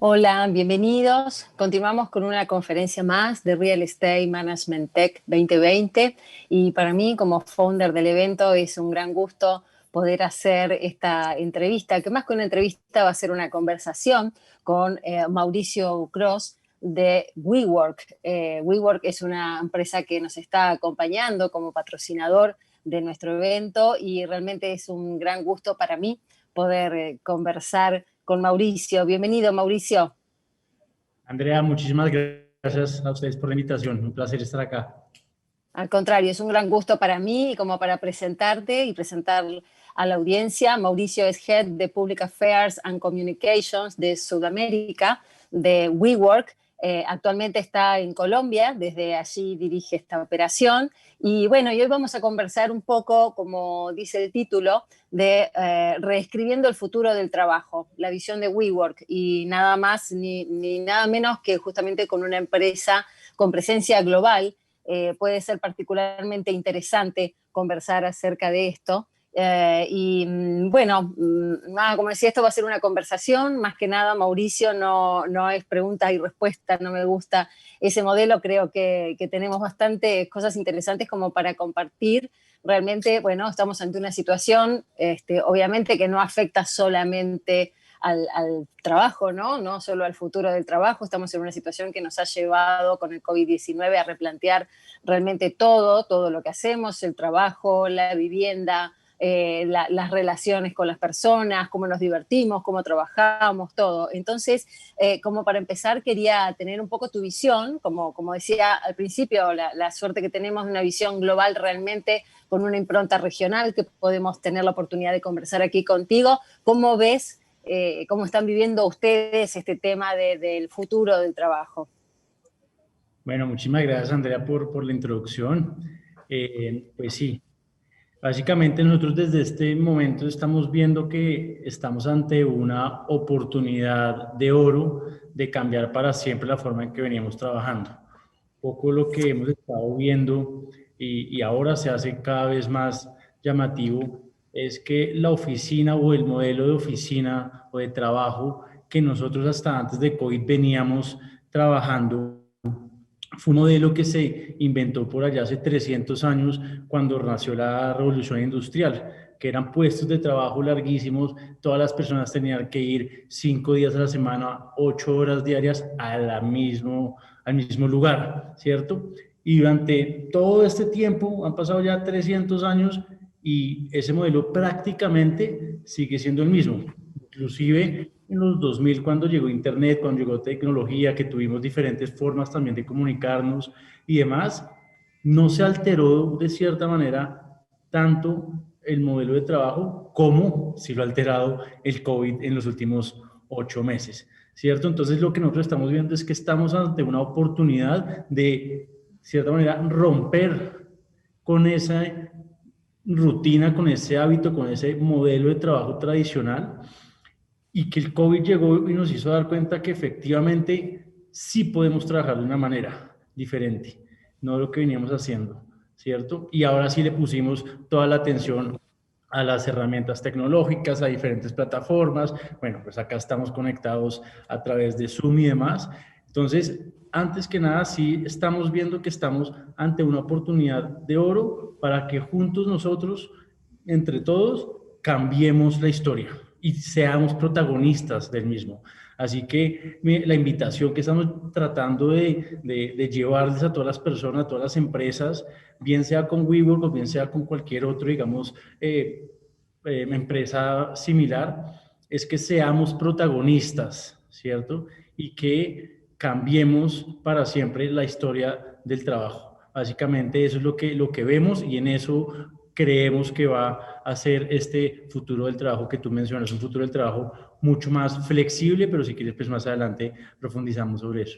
Hola, bienvenidos. Continuamos con una conferencia más de Real Estate Management Tech 2020 y para mí como founder del evento es un gran gusto poder hacer esta entrevista, que más que una entrevista va a ser una conversación con Mauricio Gross de WeWork. WeWork es una empresa que nos está acompañando como patrocinador de nuestro evento y realmente es un gran gusto para mí poder conversar con Mauricio. Bienvenido, Mauricio. Andrea, muchísimas gracias a ustedes por la invitación. Un placer estar acá. Al contrario, es un gran gusto para mí como para presentarte y presentar a la audiencia. Mauricio es Head de Public Affairs and Communications de Sudamérica, de WeWork. Actualmente está en Colombia, desde allí dirige esta operación. Y bueno, y hoy vamos a conversar un poco, como dice el título, de reescribiendo el futuro del trabajo, la visión de WeWork, y nada más ni nada menos que justamente con una empresa con presencia global. Puede ser particularmente interesante conversar acerca de esto. Bueno, nada, como decía, esto va a ser una conversación, más que nada, Mauricio, no es preguntas y respuestas, no me gusta ese modelo, creo que tenemos bastantes cosas interesantes como para compartir. Realmente, bueno, estamos ante una situación, obviamente que no afecta solamente al trabajo, ¿no? No solo al futuro del trabajo, estamos en una situación que nos ha llevado con el COVID-19 a replantear realmente todo lo que hacemos, el trabajo, la vivienda, las relaciones con las personas, cómo nos divertimos, cómo trabajamos, todo. Entonces, como para empezar, quería tener un poco tu visión, como decía al principio, la suerte que tenemos de una visión global realmente con una impronta regional, que podemos tener la oportunidad de conversar aquí contigo. ¿Cómo ves, cómo están viviendo ustedes este tema del futuro del trabajo? Bueno, muchísimas gracias, Andrea, por la introducción. Pues sí, básicamente nosotros desde este momento estamos viendo que estamos ante una oportunidad de oro de cambiar para siempre la forma en que veníamos trabajando. Poco lo que hemos estado viendo y ahora se hace cada vez más llamativo es que la oficina o el modelo de oficina o de trabajo que nosotros hasta antes de COVID veníamos trabajando fue un modelo que se inventó por allá hace 300 años cuando nació la revolución industrial, que eran puestos de trabajo larguísimos, todas las personas tenían que ir 5 días a la semana, 8 horas diarias al mismo lugar, ¿cierto? Y durante todo este tiempo, han pasado ya 300 años y ese modelo prácticamente sigue siendo el mismo. Inclusive en los 2000, cuando llegó Internet, cuando llegó tecnología, que tuvimos diferentes formas también de comunicarnos y demás, no se alteró de cierta manera tanto el modelo de trabajo como si lo ha alterado el COVID en los últimos 8 meses, ¿cierto? Entonces lo que nosotros estamos viendo es que estamos ante una oportunidad de cierta manera romper con esa rutina, con ese hábito, con ese modelo de trabajo tradicional y que el COVID llegó y nos hizo dar cuenta que efectivamente sí podemos trabajar de una manera diferente, no lo que veníamos haciendo, ¿cierto? Y ahora sí le pusimos toda la atención a las herramientas tecnológicas, a diferentes plataformas. Bueno, pues acá estamos conectados a través de Zoom y demás. Entonces, antes que nada, sí estamos viendo que estamos ante una oportunidad de oro para que juntos nosotros, entre todos, cambiemos la historia y seamos protagonistas del mismo. Así que la invitación que estamos tratando de llevarles a todas las personas, a todas las empresas, bien sea con WeWork o bien sea con cualquier otro, digamos, empresa similar, es que seamos protagonistas, ¿cierto? Y que cambiemos para siempre la historia del trabajo. Básicamente eso es lo que vemos y en eso creemos que va a ser este futuro del trabajo que tú mencionas, un futuro del trabajo mucho más flexible, pero si quieres, pues más adelante profundizamos sobre eso.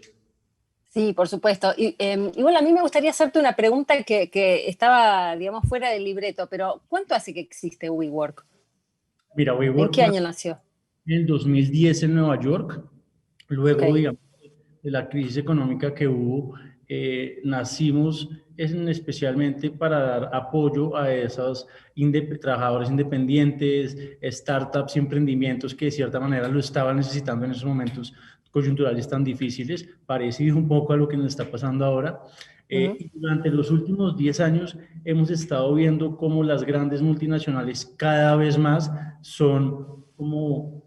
Sí, por supuesto. Igual a mí me gustaría hacerte una pregunta que estaba, digamos, fuera del libreto, pero ¿cuánto hace que existe WeWork? Mira, ¿En WeWork qué año nació? en el 2010 en Nueva York, Ok, luego, digamos, de la crisis económica que hubo, nacimos especialmente para dar apoyo a esos trabajadores independientes, startups y emprendimientos que de cierta manera lo estaban necesitando en esos momentos coyunturales tan difíciles, parecido un poco a lo que nos está pasando ahora. Y durante los últimos 10 años hemos estado viendo cómo las grandes multinacionales cada vez más son como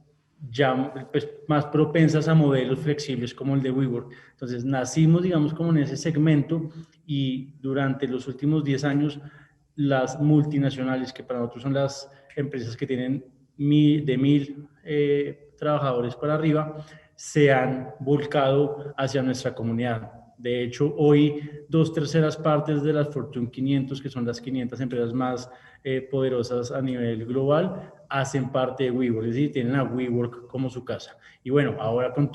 ya pues, más propensas a modelos flexibles como el de WeWork. Entonces nacimos, digamos, como en ese segmento y durante los últimos 10 años las multinacionales, que para nosotros son las empresas que tienen de 1000 trabajadores para arriba, se han volcado hacia nuestra comunidad. De hecho, hoy 2/3 partes de las Fortune 500, que son las 500 empresas más poderosas a nivel global, hacen parte de WeWork, es decir, tienen a WeWork como su casa. Y bueno, ahora con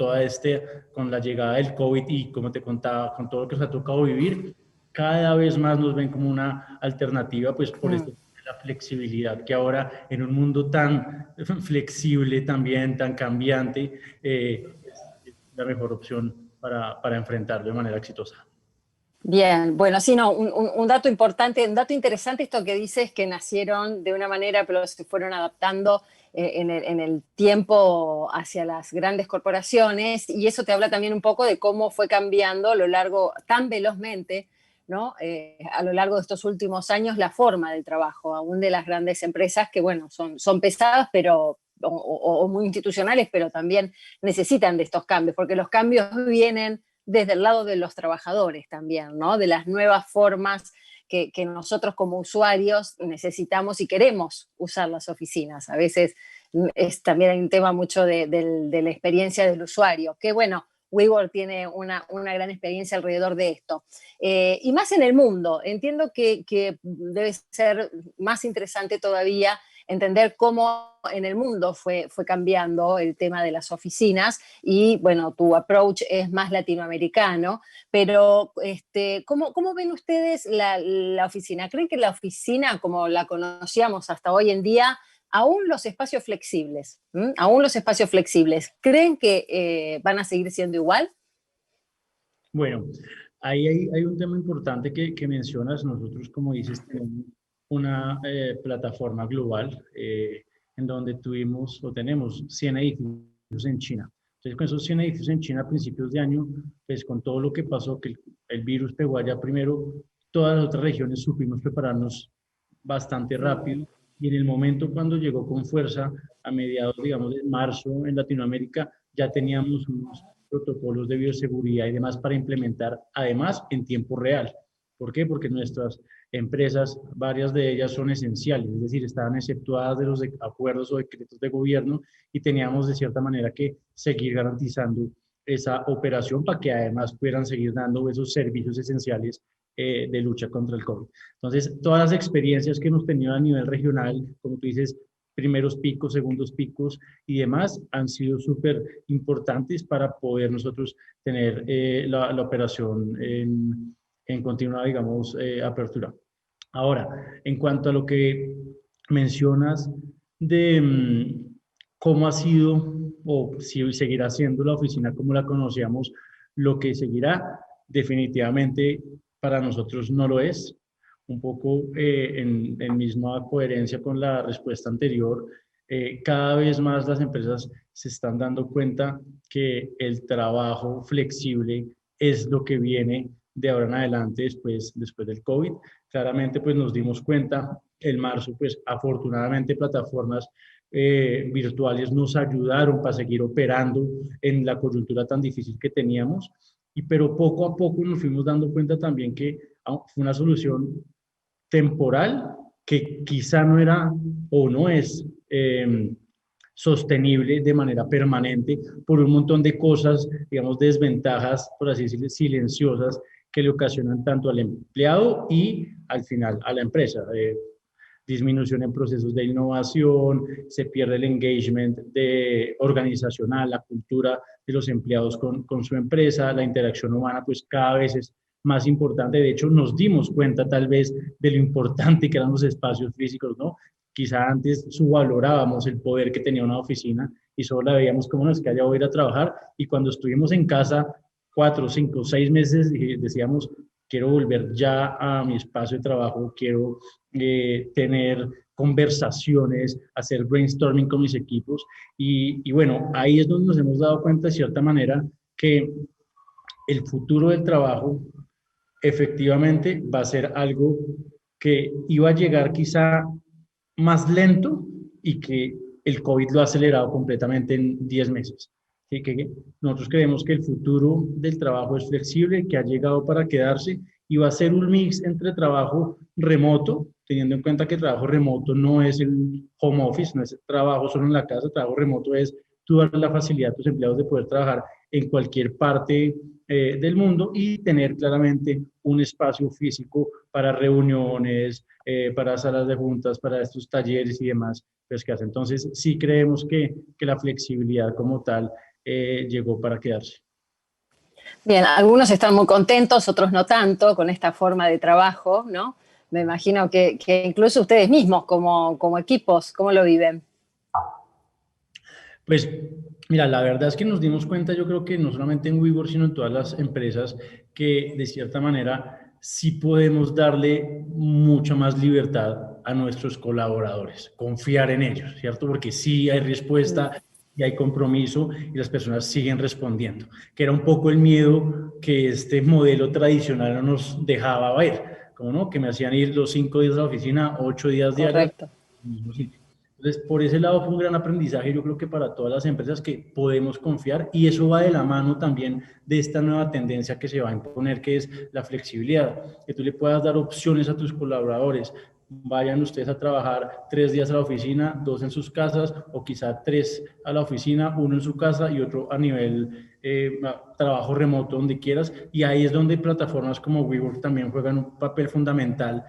con la llegada del COVID y como te contaba, con todo lo que nos ha tocado vivir, cada vez más nos ven como una alternativa, pues por esto la flexibilidad, que ahora en un mundo tan flexible también, tan cambiante, es la mejor opción para enfrentarlo de manera exitosa. Bien, bueno, sí, no, un dato importante, un dato interesante esto que dices que nacieron de una manera, pero se fueron adaptando en el tiempo hacia las grandes corporaciones, y eso te habla también un poco de cómo fue cambiando a lo largo, tan velozmente, ¿no? A lo largo de estos últimos años, la forma del trabajo, aún de las grandes empresas que, bueno, son pesadas, pero o muy institucionales, pero también necesitan de estos cambios, porque los cambios vienen desde el lado de los trabajadores también, ¿no? De las nuevas formas que nosotros como usuarios necesitamos y queremos usar las oficinas. A veces también hay un tema mucho de la experiencia del usuario, que bueno, WeWork tiene una gran experiencia alrededor de esto. Y más en el mundo. Entiendo que debe ser más interesante todavía entender cómo en el mundo fue cambiando el tema de las oficinas y, bueno, tu approach es más latinoamericano, pero ¿cómo ven ustedes la oficina? ¿Creen que la oficina, como la conocíamos hasta hoy en día, aún los espacios flexibles, aún los espacios flexibles, creen que van a seguir siendo igual? Bueno, ahí hay un tema importante que mencionas. Nosotros, como dices, tenemos una plataforma global en donde tuvimos o tenemos 100 edificios en China. Entonces, con esos 100 edificios en China a principios de año, pues con todo lo que pasó, que el virus pegó allá primero, todas las otras regiones supimos prepararnos bastante rápido. Y en el momento cuando llegó con fuerza, a mediados, digamos, de marzo en Latinoamérica, ya teníamos unos protocolos de bioseguridad y demás para implementar, además, en tiempo real. ¿Por qué? Porque nuestras empresas, varias de ellas son esenciales, es decir, estaban exceptuadas de los acuerdos o decretos de gobierno y teníamos de cierta manera que seguir garantizando esa operación para que además pudieran seguir dando esos servicios esenciales de lucha contra el COVID. Entonces, todas las experiencias que hemos tenido a nivel regional, como tú dices, primeros picos, segundos picos y demás, han sido súper importantes para poder nosotros tener la operación en continua, digamos, apertura. Ahora, en cuanto a lo que mencionas de cómo ha sido o si seguirá siendo la oficina como la conocíamos, lo que seguirá definitivamente para nosotros no lo es. Un poco en misma coherencia con la respuesta anterior, cada vez más las empresas se están dando cuenta que el trabajo flexible es lo que viene de ahora en adelante después del COVID. Claramente pues nos dimos cuenta en marzo, pues afortunadamente plataformas virtuales nos ayudaron para seguir operando en la coyuntura tan difícil que teníamos, pero poco a poco nos fuimos dando cuenta también que fue una solución temporal que quizá no era o no es sostenible de manera permanente por un montón de cosas, digamos, desventajas, por así decirlo, silenciosas que le ocasionan tanto al empleado y al final a la empresa. Disminución en procesos de innovación, se pierde el engagement organizacional, la cultura de los empleados con su empresa, la interacción humana pues cada vez es más importante. De hecho, nos dimos cuenta tal vez de lo importante que eran los espacios físicos, ¿no? Quizá antes subvalorábamos el poder que tenía una oficina y solo la veíamos como nos que allá voy a ir a trabajar y cuando estuvimos en casa 4, 5, 6 meses decíamos, quiero volver ya a mi espacio de trabajo, quiero tener conversaciones, hacer brainstorming con mis equipos y bueno, ahí es donde nos hemos dado cuenta de cierta manera que el futuro del trabajo efectivamente va a ser algo que iba a llegar quizá más lento y que el COVID lo ha acelerado completamente en 10 meses. Así que nosotros creemos que el futuro del trabajo es flexible, que ha llegado para quedarse y va a ser un mix entre trabajo remoto, teniendo en cuenta que el trabajo remoto no es el home office, no es el trabajo solo en la casa, el trabajo remoto es tú dar la facilidad a tus empleados de poder trabajar en cualquier parte del mundo y tener claramente un espacio físico para reuniones, para salas de juntas, para estos talleres y demás, pues que hace. Entonces, sí creemos que la flexibilidad como tal llegó para quedarse. Bien, algunos están muy contentos, otros no tanto con esta forma de trabajo, ¿no? Me imagino que incluso ustedes mismos como equipos, ¿cómo lo viven? Pues mira, la verdad es que nos dimos cuenta, yo creo que no solamente en WeWork, sino en todas las empresas, que de cierta manera sí podemos darle mucha más libertad a nuestros colaboradores, confiar en ellos, ¿cierto? Porque sí hay respuesta y hay compromiso y las personas siguen respondiendo, que era un poco el miedo que este modelo tradicional no nos dejaba ver, como no, que me hacían ir los 5 días a la oficina, 8 días diarios, Correcto. entonces, por ese lado fue un gran aprendizaje, yo creo que para todas las empresas que podemos confiar y eso va de la mano también de esta nueva tendencia que se va a imponer, que es la flexibilidad, que tú le puedas dar opciones a tus colaboradores. Vayan ustedes a trabajar 3 días a la oficina, 2 en sus casas o quizá 3 a la oficina, 1 en su casa y otro a nivel trabajo remoto donde quieras. Y ahí es donde plataformas como WeWork también juegan un papel fundamental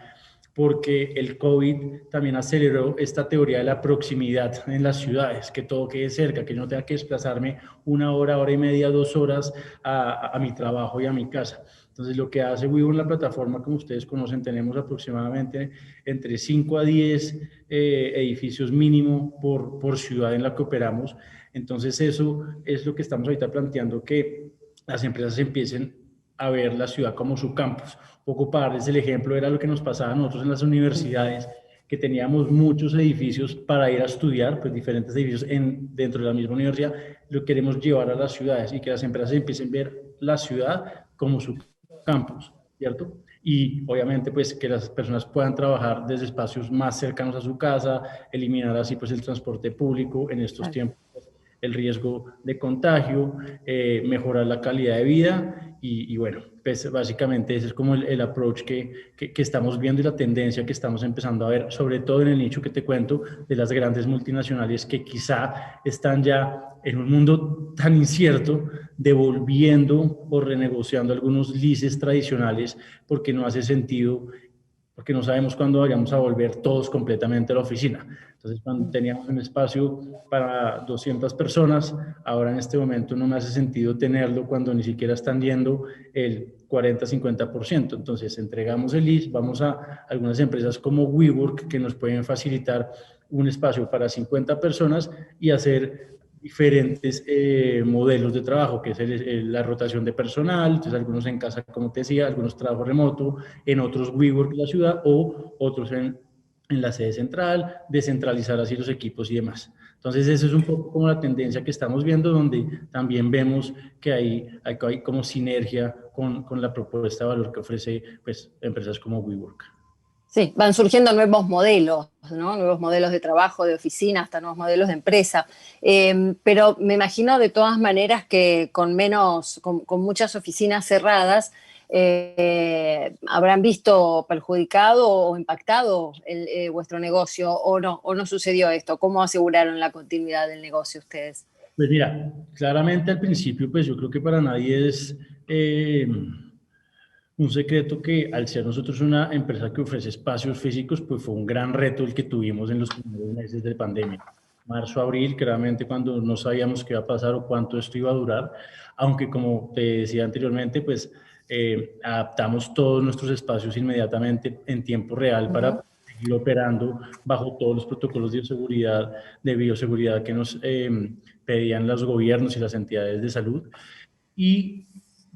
porque el COVID también aceleró esta teoría de la proximidad en las ciudades, que todo quede cerca, que yo no tenga que desplazarme 1 hora, hora y media, 2 horas a mi trabajo y a mi casa. Entonces, lo que hace Vivo en la plataforma, como ustedes conocen, tenemos aproximadamente entre 5 a 10 edificios mínimo por ciudad en la que operamos. Entonces, eso es lo que estamos ahorita planteando, que las empresas empiecen a ver la ciudad como su campus. Un poco para darles el ejemplo, era lo que nos pasaba a nosotros en las universidades, que teníamos muchos edificios para ir a estudiar, pues diferentes edificios dentro de la misma universidad, lo queremos llevar a las ciudades y que las empresas empiecen a ver la ciudad como su campus, ¿cierto? Y obviamente pues que las personas puedan trabajar desde espacios más cercanos a su casa, eliminar así pues el transporte público en estos tiempos, el riesgo de contagio, mejorar la calidad de vida y bueno, pues básicamente ese es como el approach que estamos viendo y la tendencia que estamos empezando a ver, sobre todo en el nicho que te cuento de las grandes multinacionales que quizá están ya en un mundo tan incierto, devolviendo o renegociando algunos leases tradicionales porque no hace sentido, porque no sabemos cuándo vayamos a volver todos completamente a la oficina. Entonces, cuando teníamos un espacio para 200 personas, ahora en este momento no me hace sentido tenerlo cuando ni siquiera están yendo el 40-50%. Entonces, entregamos el lease, vamos a algunas empresas como WeWork que nos pueden facilitar un espacio para 50 personas y hacer diferentes modelos de trabajo, que es la rotación de personal, entonces algunos en casa, como te decía, algunos trabajo remoto, en otros WeWork en la ciudad o otros en la sede central, descentralizar así los equipos y demás. Entonces, eso es un poco como la tendencia que estamos viendo, donde también vemos que hay como sinergia con la propuesta de valor que ofrece pues, empresas como WeWork. Sí, van surgiendo nuevos modelos, ¿no? Nuevos modelos de trabajo, de oficina, hasta nuevos modelos de empresa. Pero me imagino de todas maneras que con muchas oficinas cerradas, habrán visto perjudicado o impactado vuestro negocio o no sucedió esto. ¿Cómo aseguraron la continuidad del negocio ustedes? Pues mira, claramente al principio, pues yo creo que para nadie es un secreto que al ser nosotros una empresa que ofrece espacios físicos, pues fue un gran reto el que tuvimos en los primeros meses de pandemia. Marzo, abril, claramente cuando no sabíamos qué iba a pasar o cuánto esto iba a durar, aunque como te decía anteriormente, pues adaptamos todos nuestros espacios inmediatamente en tiempo real para seguir operando bajo todos los protocolos de bioseguridad que nos pedían los gobiernos y las entidades de salud. Y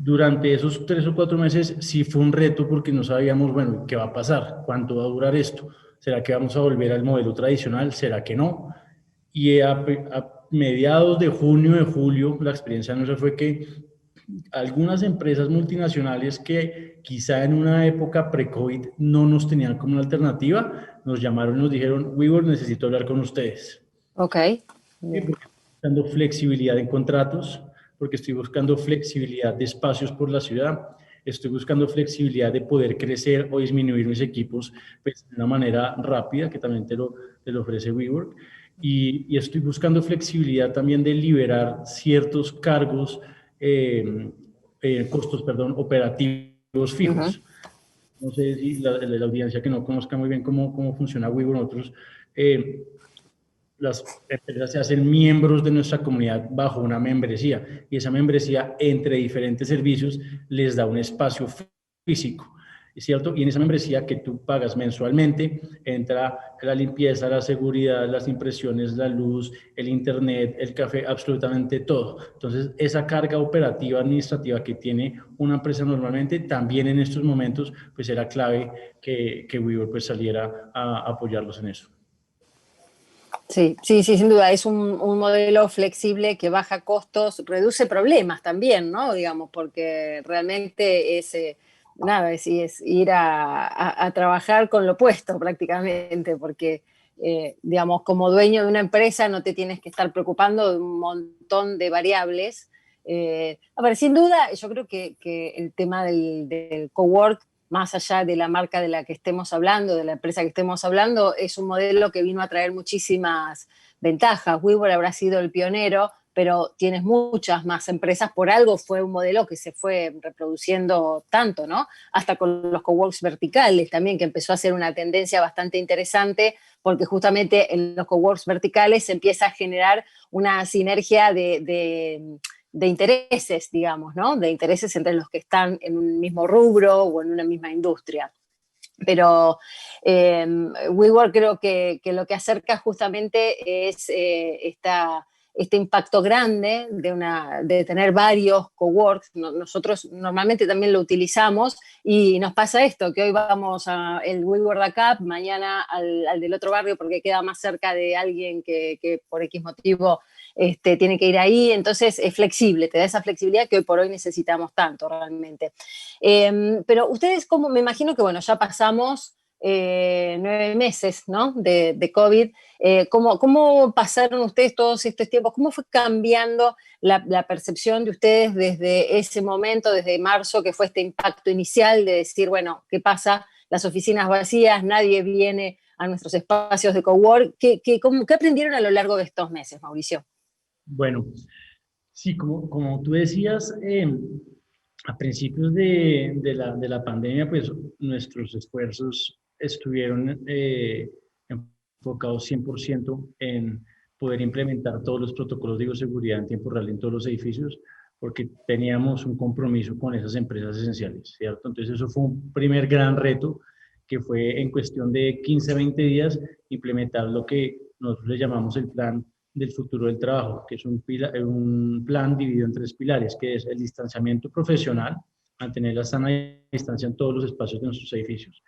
durante esos 3 o 4 meses sí fue un reto porque no sabíamos, bueno, ¿qué va a pasar? ¿Cuánto va a durar esto? ¿Será que vamos a volver al modelo tradicional? ¿Será que no? Y a mediados de junio, de julio, la experiencia nuestra fue que algunas empresas multinacionales que quizá en una época pre-COVID no nos tenían como una alternativa, nos llamaron y nos dijeron, WeWork, necesito hablar con ustedes. Ok, Sí, bien. porque estoy buscando flexibilidad en contratos, porque estoy buscando flexibilidad de espacios por la ciudad, estoy buscando flexibilidad de poder crecer o disminuir mis equipos pues, de una manera rápida, que también te lo ofrece WeWork, y estoy buscando flexibilidad también de liberar ciertos cargos, costos, perdón, operativos Ujú. fijos. No sé si la audiencia que no conozca muy bien cómo funciona WeWork, nosotros eh, las empresas se hacen miembros de nuestra comunidad bajo una membresía y esa membresía entre diferentes servicios les da un espacio físico, ¿es cierto? Y en esa membresía que tú pagas mensualmente entra la limpieza, la seguridad, las impresiones, la luz, el internet, el café, absolutamente todo. Entonces, esa carga operativa administrativa que tiene una empresa normalmente, también en estos momentos, pues era clave que WeWork pues saliera a apoyarlos en eso. Sí, sí, sí, sin duda. Es un modelo flexible que baja costos, reduce problemas también, ¿no? Digamos, porque realmente es, nada, es ir a trabajar con lo opuesto prácticamente, porque, digamos, como dueño de una empresa no te tienes que estar preocupando de un montón de variables. A ver, sin duda, yo creo que el tema del cowork, más allá de la marca de la que estemos hablando, de la empresa que estemos hablando, es un modelo que vino a traer muchísimas ventajas. WeWork habrá sido el pionero, pero tienes muchas más empresas. Por algo fue un modelo que se fue reproduciendo tanto, ¿no? Hasta con los coworks verticales también, que empezó a ser una tendencia bastante interesante, porque justamente en los coworks verticales se empieza a generar una sinergia de intereses, digamos, ¿no? De intereses entre los que están en un mismo rubro o en una misma industria. Pero WeWork creo que lo que acerca justamente es este impacto grande de tener varios coworks. Nosotros normalmente también lo utilizamos y nos pasa esto, que hoy vamos al WeWork de acá, mañana al del otro barrio porque queda más cerca de alguien que por X motivo tiene que ir ahí. Entonces es flexible, te da esa flexibilidad que hoy por hoy necesitamos tanto realmente. Pero ustedes, como me imagino que, bueno, ya pasamos 9 meses, ¿no? De COVID. ¿Cómo pasaron ustedes todos estos tiempos? ¿Cómo fue cambiando la percepción de ustedes desde ese momento, desde marzo, que fue este impacto inicial de decir, bueno, ¿qué pasa? Las oficinas vacías, nadie viene a nuestros espacios de cowork. ¿Qué aprendieron a lo largo de estos meses, Mauricio? Bueno, sí, como tú decías, a principios de la pandemia, pues nuestros esfuerzos estuvieron enfocados 100% en poder implementar todos los protocolos de bioseguridad en tiempo real en todos los edificios, porque teníamos un compromiso con esas empresas esenciales, ¿cierto? Entonces eso fue un primer gran reto, que fue en cuestión de 15 a 20 días implementar lo que nosotros le llamamos el plan del futuro del trabajo, que es un plan dividido en 3 pilares, que es el distanciamiento profesional, mantener la sana distancia en todos los espacios de nuestros edificios.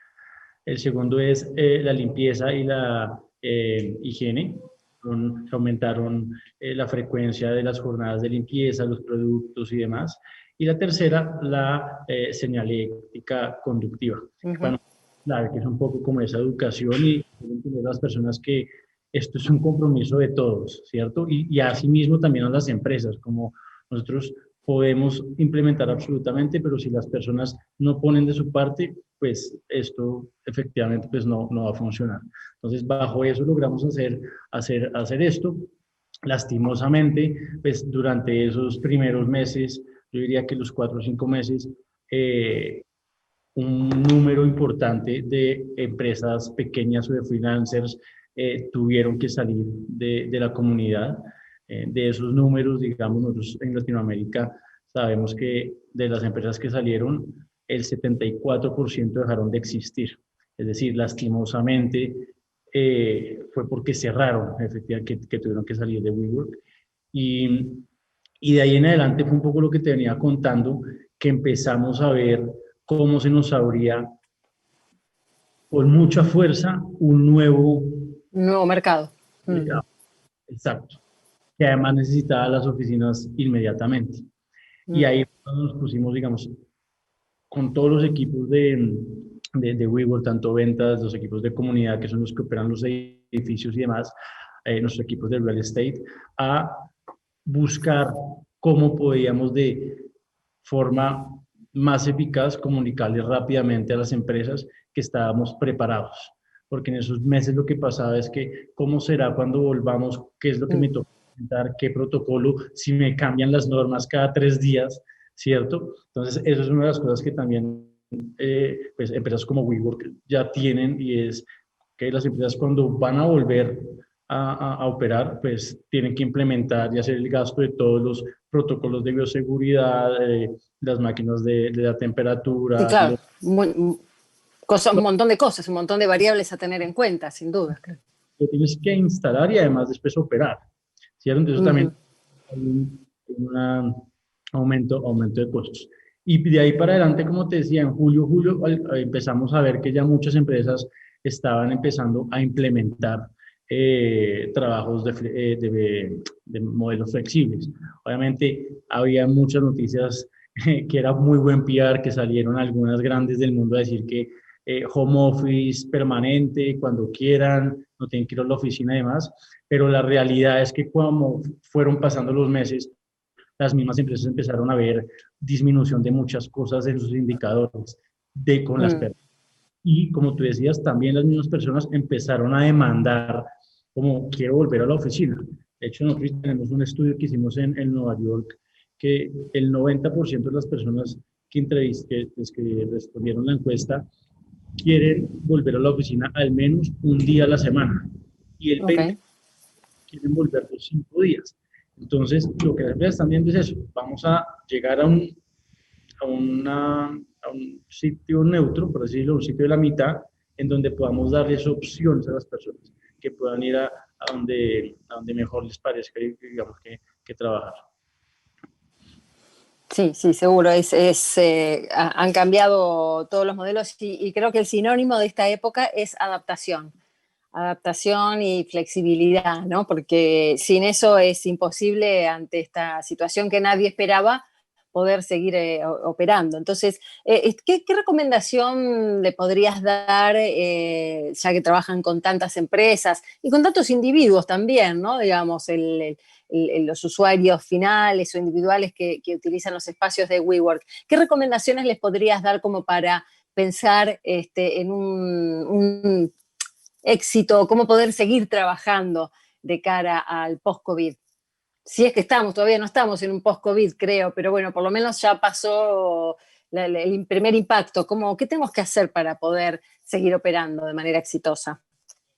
El segundo es la limpieza y la higiene. Se aumentaron la frecuencia de las jornadas de limpieza, los productos y demás. Y la tercera, la señalética conductiva. Uh -huh. Bueno, claro, que es un poco como esa educación y entender a las personas que esto es un compromiso de todos, ¿cierto? Y asimismo también a las empresas, como nosotros podemos implementar absolutamente, pero si las personas no ponen de su parte, pues esto efectivamente pues no va a funcionar. Entonces, bajo eso logramos hacer esto. Lastimosamente, pues durante esos primeros meses, yo diría que los 4 o 5 meses, un número importante de empresas pequeñas o de freelancers tuvieron que salir de la comunidad. De esos números, digamos, nosotros en Latinoamérica sabemos que de las empresas que salieron, el 74% dejaron de existir. Es decir, lastimosamente fue porque cerraron, efectivamente, que tuvieron que salir de WeWork. Y de ahí en adelante fue un poco lo que te venía contando, que empezamos a ver cómo se nos abría con mucha fuerza un nuevo Un nuevo mercado. mercado. Exacto. Que además necesitaba las oficinas inmediatamente. Y Mm. ahí nos pusimos, digamos, con todos los equipos de WeWork, tanto ventas, los equipos de comunidad, que son los que operan los edificios y demás, nuestros equipos de real estate, a buscar cómo podíamos de forma más eficaz comunicarles rápidamente a las empresas que estábamos preparados. Porque en esos meses lo que pasaba es que, ¿cómo será cuando volvamos? ¿Qué es lo que me toca implementar? ¿Qué protocolo? Si me cambian las normas cada 3 días, ¿cierto? Entonces, eso es una de las cosas que también pues, empresas como WeWork ya tienen, y es que las empresas cuando van a volver a operar, pues tienen que implementar y hacer el gasto de todos los protocolos de bioseguridad, las máquinas de la Sí, temperatura, claro. Un montón de cosas, un montón de variables a tener en cuenta, sin duda. Claro. lo tienes que instalar y además después operar, ¿cierto? Entonces también hay un aumento de costos. Y de ahí para adelante, como te decía, en julio empezamos a ver que ya muchas empresas estaban empezando a implementar trabajos de modelos flexibles. Obviamente había muchas noticias que era muy buen PR, que salieron algunas grandes del mundo a decir que home office permanente, cuando quieran, no tienen que ir a la oficina y demás, pero la realidad es que como fueron pasando los meses, las mismas empresas empezaron a ver disminución de muchas cosas en sus indicadores con las personas. Y como tú decías, también las mismas personas empezaron a demandar como quiero volver a la oficina. De hecho, nosotros tenemos un estudio que hicimos en Nueva York que el 90% de las personas que respondieron la encuesta quieren volver a la oficina al menos un día a la semana y el 20% Ok. quieren volver los 5 días. Entonces, lo que las empresas están viendo es eso, vamos a llegar a un sitio neutro, por decirlo, un sitio de la mitad, en donde podamos darles opciones a las personas que puedan ir a donde mejor les parezca, digamos, que trabajar. Sí, sí, seguro. Han cambiado todos los modelos y creo que el sinónimo de esta época es adaptación. Adaptación y flexibilidad, ¿no? Porque sin eso es imposible ante esta situación que nadie esperaba poder seguir operando. Entonces, ¿qué recomendación le podrías dar, ya que trabajan con tantas empresas y con tantos individuos también, ¿no? Digamos, los usuarios finales o individuales que utilizan los espacios de WeWork. ¿Qué recomendaciones les podrías dar como para pensar en un éxito, cómo poder seguir trabajando de cara al post-COVID? Si es que todavía no estamos en un post-COVID, creo, pero bueno, por lo menos ya pasó el primer impacto. ¿Qué tenemos que hacer para poder seguir operando de manera exitosa?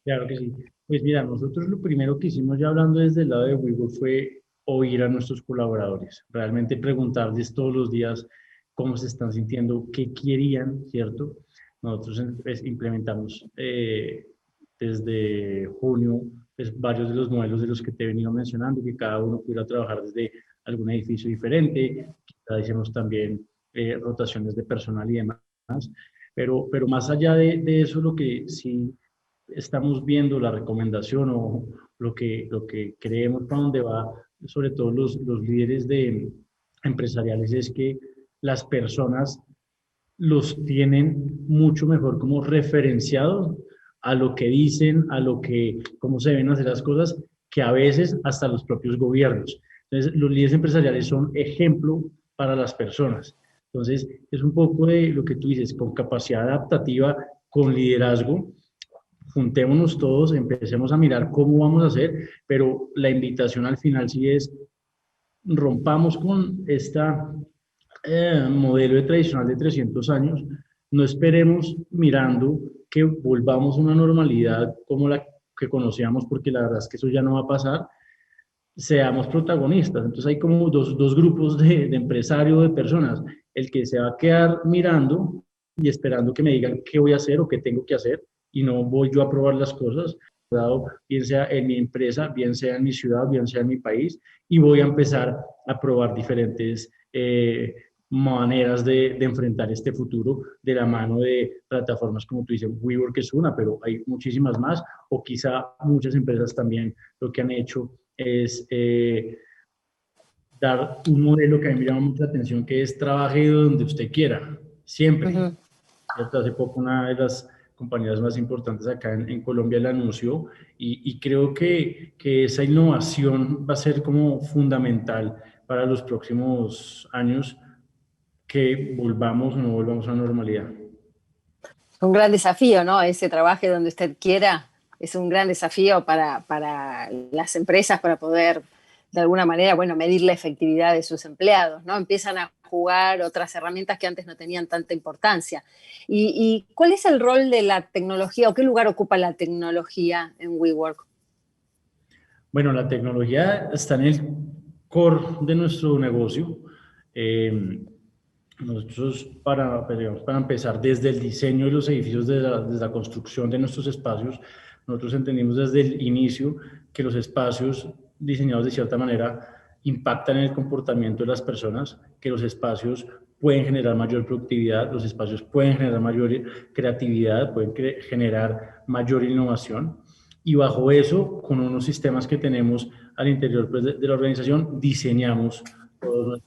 Claro que sí. Pues mira, nosotros lo primero que hicimos ya hablando desde el lado de WeWork fue oír a nuestros colaboradores, realmente preguntarles todos los días cómo se están sintiendo, qué querían, ¿cierto? Nosotros pues, implementamos desde junio pues, varios de los modelos de los que te he venido mencionando, que cada uno pudiera trabajar desde algún edificio diferente, quizá hicimos también rotaciones de personal y demás, pero más allá de eso, lo que sí estamos viendo la recomendación o lo que creemos para dónde va, sobre todo los líderes empresariales, es que las personas los tienen mucho mejor como referenciados a lo que dicen, cómo se deben hacer las cosas, que a veces hasta los propios gobiernos. Entonces, los líderes empresariales son ejemplo para las personas. Entonces, es un poco de lo que tú dices, con capacidad adaptativa, con liderazgo, juntémonos todos, empecemos a mirar cómo vamos a hacer, pero la invitación al final sí es rompamos con esta modelo de tradicional de 300 años, no esperemos mirando que volvamos a una normalidad como la que conocíamos, porque la verdad es que eso ya no va a pasar, seamos protagonistas. Entonces hay como dos grupos de empresarios, de personas, el que se va a quedar mirando y esperando que me digan qué voy a hacer o qué tengo que hacer, y no voy yo a probar las cosas, bien sea en mi empresa, bien sea en mi ciudad, bien sea en mi país, y voy a empezar a probar diferentes maneras de enfrentar este futuro de la mano de plataformas como tú dices, WeWork es una, pero hay muchísimas más, o quizá muchas empresas también lo que han hecho es dar un modelo que a mí me llama mucha atención, que es trabaje donde usted quiera, siempre. Ujú. ¿Cierto? Hace poco una de las compañías más importantes acá en Colombia la anunció y creo que esa innovación va a ser como fundamental para los próximos años que volvamos o no volvamos a la normalidad. Un gran desafío, ¿no? Ese trabaje donde usted quiera es un gran desafío para las empresas para poder, de alguna manera, bueno, medir la efectividad de sus empleados, ¿no? Empiezan a jugar otras herramientas que antes no tenían tanta importancia. ¿Y cuál es el rol de la tecnología o qué lugar ocupa la tecnología en WeWork? Bueno, la tecnología está en el core de nuestro negocio. Nosotros, digamos, para empezar, desde el diseño de los edificios, desde la construcción de nuestros espacios, nosotros entendimos desde el inicio que los espacios diseñados de cierta manera impactan en el comportamiento de las personas, que los espacios pueden generar mayor productividad, los espacios pueden generar mayor creatividad, pueden generar mayor innovación. Y bajo eso, con unos sistemas que tenemos al interior pues, de la organización, diseñamos todos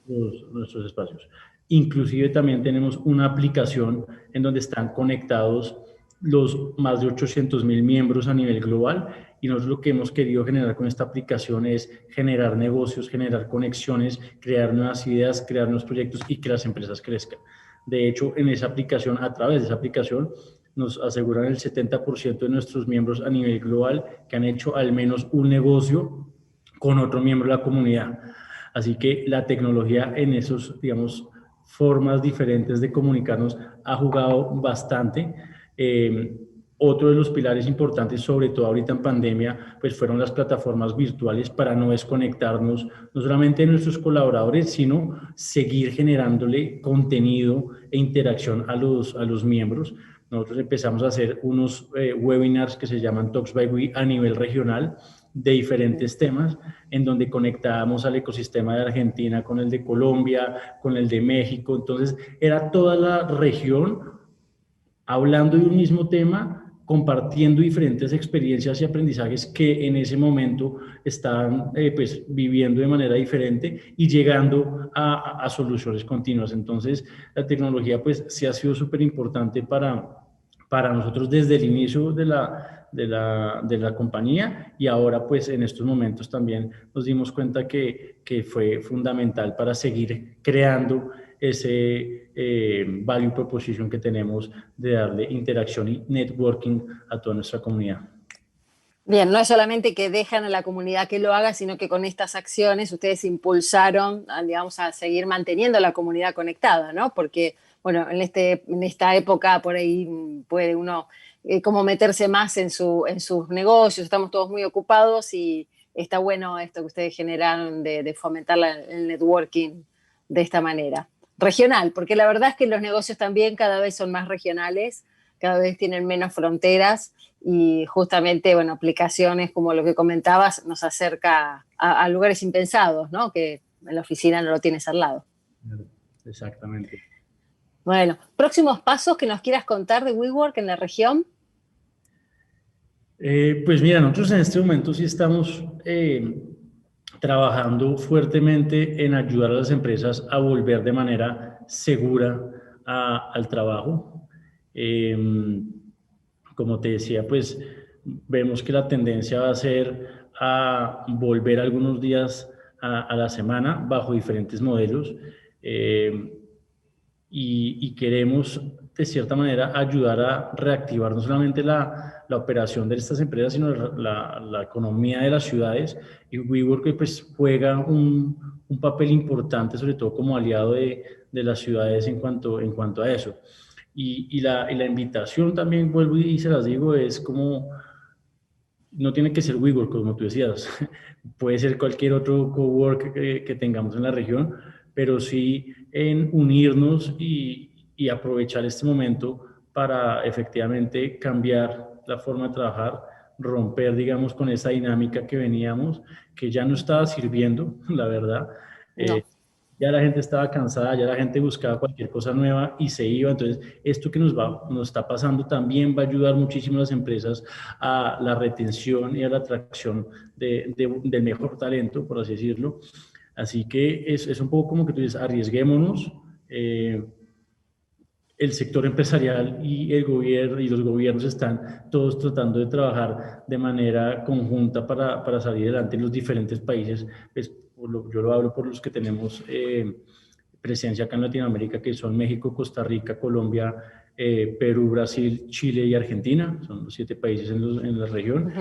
nuestros espacios. Inclusive también tenemos una aplicación en donde están conectados los más de 800.000 miembros a nivel global y nosotros lo que hemos querido generar con esta aplicación es generar negocios, generar conexiones, crear nuevas ideas, crear nuevos proyectos y que las empresas crezcan. De hecho, en esa aplicación, a través de esa aplicación, nos aseguran el 70% de nuestros miembros a nivel global que han hecho al menos un negocio con otro miembro de la comunidad. Así que la tecnología en esos, digamos, formas diferentes de comunicarnos ha jugado bastante. Otro de los pilares importantes, sobre todo ahorita en pandemia, pues fueron las plataformas virtuales para no desconectarnos, no solamente de nuestros colaboradores, sino seguir generándole contenido e interacción a los miembros. Nosotros empezamos a hacer unos webinars que se llaman Talks by We a nivel regional de diferentes temas, en donde conectábamos al ecosistema de Argentina con el de Colombia, con el de México. Entonces, era toda la región hablando de un mismo tema, compartiendo diferentes experiencias y aprendizajes que en ese momento estaban pues, viviendo de manera diferente y llegando a soluciones continuas. Entonces, la tecnología pues sí ha sido súper importante para nosotros desde el inicio de la compañía y ahora pues en estos momentos también nos dimos cuenta que fue fundamental para seguir creando ese value proposition que tenemos de darle interacción y networking a toda nuestra comunidad. Bien, no es solamente que dejan a la comunidad que lo haga, sino que con estas acciones ustedes impulsaron, digamos, a seguir manteniendo la comunidad conectada, ¿no? Porque, bueno, en esta época por ahí puede uno como meterse más en sus negocios, estamos todos muy ocupados y está bueno esto que ustedes generaron de fomentar el networking de esta manera. Regional, porque la verdad es que los negocios también cada vez son más regionales, cada vez tienen menos fronteras y justamente, bueno, aplicaciones como lo que comentabas nos acerca a lugares impensados, ¿no? Que en la oficina no lo tienes al lado. Exactamente. Bueno, próximos pasos que nos quieras contar de WeWork en la región. Pues mira, nosotros en este momento sí estamos trabajando fuertemente en ayudar a las empresas a volver de manera segura al trabajo. Como te decía, pues vemos que la tendencia va a ser a volver algunos días a la semana bajo diferentes modelos y queremos de cierta manera ayudar a reactivar no solamente la operación de estas empresas, sino la economía de las ciudades. Y WeWork pues juega un papel importante, sobre todo como aliado de las ciudades en cuanto a eso. Y la invitación también, vuelvo y se las digo, es como, no tiene que ser WeWork, como tú decías, puede ser cualquier otro cowork que tengamos en la región, pero sí en unirnos y aprovechar este momento para efectivamente cambiar la forma de trabajar, romper, digamos, con esa dinámica que veníamos, que ya no estaba sirviendo, la verdad. No. ya la gente estaba cansada, ya la gente buscaba cualquier cosa nueva y se iba. Entonces, esto que nos está pasando también va a ayudar muchísimo a las empresas a la retención y a la atracción del mejor talento, por así decirlo. Así que es un poco como que tú dices, arriesguémonos. El sector empresarial y el gobierno y los gobiernos están todos tratando de trabajar de manera conjunta para salir adelante en los diferentes países. Pues, yo lo hablo por los que tenemos presencia acá en Latinoamérica, que son México, Costa Rica, Colombia, Perú, Brasil, Chile y Argentina. Son los 7 países en la región.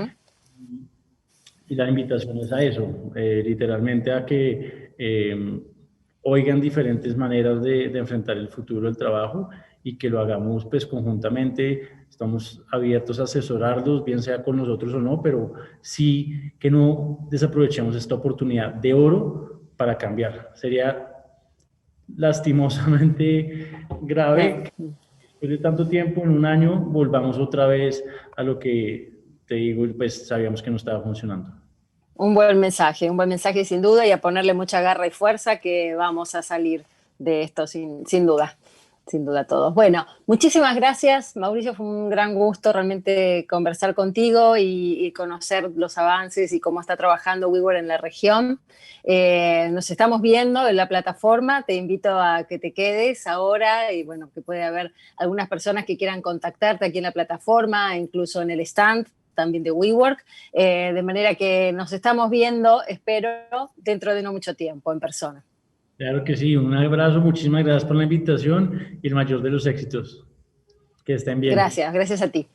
Y la invitación es a eso, literalmente a que oigan diferentes maneras de enfrentar el futuro del trabajo y que lo hagamos pues conjuntamente. Estamos abiertos a asesorarlos, bien sea con nosotros o no, pero sí que no desaprovechemos esta oportunidad de oro para cambiar. Sería lastimosamente grave que después de tanto tiempo, en un año, volvamos otra vez a lo que te digo, pues sabíamos que no estaba funcionando. Un buen mensaje sin duda y a ponerle mucha garra y fuerza que vamos a salir de esto sin duda todos. Bueno, muchísimas gracias Mauricio, fue un gran gusto realmente conversar contigo y conocer los avances y cómo está trabajando WeWork en la región. Nos estamos viendo en la plataforma, te invito a que te quedes ahora y bueno, que puede haber algunas personas que quieran contactarte aquí en la plataforma, incluso en el stand también de WeWork, de manera que nos estamos viendo, espero, dentro de no mucho tiempo, en persona. Claro que sí, un abrazo, muchísimas gracias por la invitación y el mayor de los éxitos. Que estén bien. Gracias, gracias a ti.